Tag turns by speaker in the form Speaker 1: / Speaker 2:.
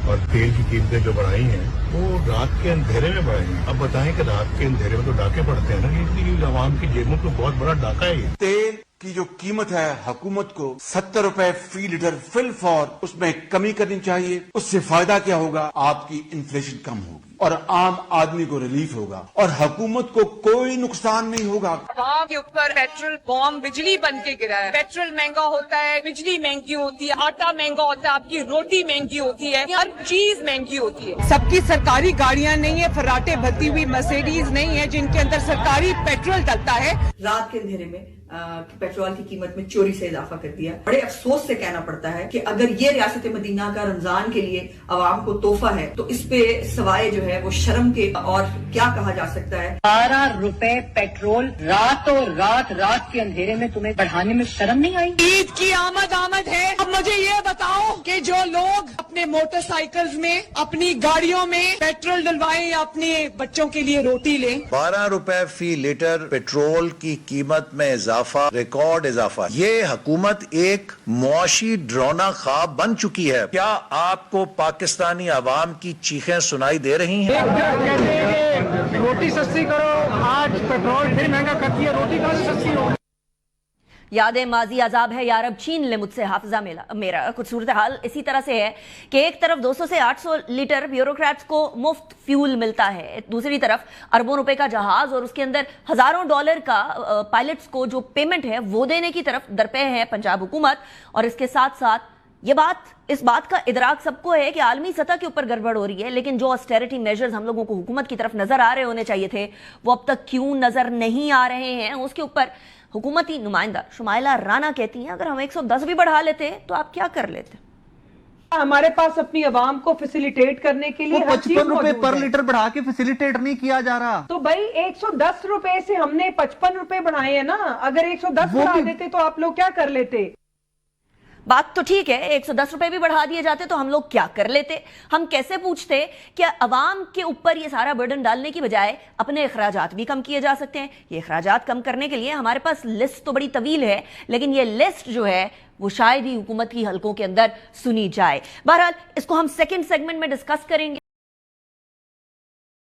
Speaker 1: اور تیل کی قیمتیں جو بڑھائی ہیں وہ رات کے اندھیرے میں بڑھائی ہیں. اب بتائیں کہ رات کے اندھیرے میں تو ڈاکے پڑتے ہیں نا, یہ عوام کی جیبوں کو بہت بڑا ڈاکہ ہے. یہ
Speaker 2: تیل کی جو قیمت ہے حکومت کو 70 روپے فی لیٹر فی الفور اس میں کمی کرنی چاہیے. اس سے فائدہ کیا ہوگا؟ آپ کی انفلیشن کم ہوگی اور عام آدمی کو ریلیف ہوگا اور حکومت کو کوئی نقصان نہیں ہوگا.
Speaker 3: عوام کے اوپر پیٹرول بم بجلی بن کے گرا ہے. پیٹرول مہنگا ہوتا ہے, بجلی مہنگی ہوتی ہے, آٹا مہنگا ہوتا ہے, آپ کی روٹی مہنگی ہوتی ہے, ہر چیز مہنگی ہوتی ہے. سب کی سرکاری گاڑیاں نہیں ہیں, فراٹے بھرتی ہوئی مرسیڈیز نہیں ہے جن کے اندر سرکاری پیٹرول ڈلتا ہے.
Speaker 4: رات کے اندھیرے میں پیٹرول کی قیمت میں چوری سے اضافہ کر دیا. بڑے افسوس سے کہنا پڑتا ہے کہ اگر یہ ریاست مدینہ کا رمضان کے لیے عوام کو تحفہ ہے تو اس پہ سوائے جو ہے وہ شرم کے اور کیا کہا جا سکتا ہے.
Speaker 5: 12 روپے پیٹرول رات کے اندھیرے میں تمہیں بڑھانے میں شرم نہیں آئی؟
Speaker 3: عید کی آمد ہے. اب مجھے یہ بتاؤ کہ جو لوگ اپنے موٹر سائیکلز میں, اپنی گاڑیوں میں پیٹرول ڈلوائیں یا اپنے بچوں کے لیے روٹی لیں.
Speaker 6: 12 روپے فی لیٹر پیٹرول کی قیمت میں اضافہ, ریکارڈ اضافہ. یہ حکومت ایک معاشی ڈرونا خواب بن چکی ہے. کیا آپ کو پاکستانی عوام کی چیخیں سنائی دے رہی ہیں؟
Speaker 7: روٹی سستی کرو, آج پیٹرول پھر مہنگا کرتی ہے, روٹی کہاں سے سستی ہو؟
Speaker 8: یادیں ماضی عذاب ہے یارب, چھین لے مجھ سے حافظہ میرا. کچھ صورتحال اسی طرح سے ہے کہ ایک طرف 200 سے 800 لیٹر بیوروکریٹس کو مفت فیول ملتا ہے, دوسری طرف اربوں روپے کا جہاز اور اس کے اندر ہزاروں ڈالر کا پائلٹس کو جو پیمنٹ ہے وہ دینے کی طرف درپے ہے پنجاب حکومت. اور اس کے ساتھ ساتھ اس بات کا ادراک سب کو ہے کہ عالمی سطح کے اوپر گڑبڑ ہو رہی ہے, لیکن جو آسٹیرٹی میجرز ہم لوگوں کو حکومت کی طرف نظر آ رہے ہونے چاہیے تھے وہ اب تک کیوں نظر نہیں آ رہے ہیں. اس کے اوپر حکومتی نمائندہ شمائلہ رانا کہتی ہیں اگر ہم 110 بھی بڑھا لیتے تو آپ کیا کر لیتے؟
Speaker 3: ہمارے پاس اپنی عوام کو فیسیلیٹیٹ کرنے کے لیے
Speaker 7: 55 روپے پر لیٹر بڑھا کے فیسیلیٹیٹ نہیں کیا جا رہا.
Speaker 3: تو بھائی 110 روپے سے ہم نے 55 روپے بڑھائے ہیں نا, اگر 110 بڑھا دیتے تو آپ لوگ کیا کر لیتے؟
Speaker 8: بات تو ٹھیک ہے, 110 روپے بھی بڑھا دیے جاتے تو ہم لوگ کیا کر لیتے. ہم کیسے پوچھتے کہ عوام کے اوپر یہ سارا برڈن ڈالنے کی بجائے اپنے اخراجات بھی کم کیے جا سکتے ہیں. یہ اخراجات کم کرنے کے لیے ہمارے پاس لسٹ تو بڑی طویل ہے, لیکن یہ لسٹ جو ہے وہ شاید ہی حکومت کی حلقوں کے اندر سنی جائے. بہرحال اس کو ہم سیکنڈ سیگمنٹ میں ڈسکس کریں گے.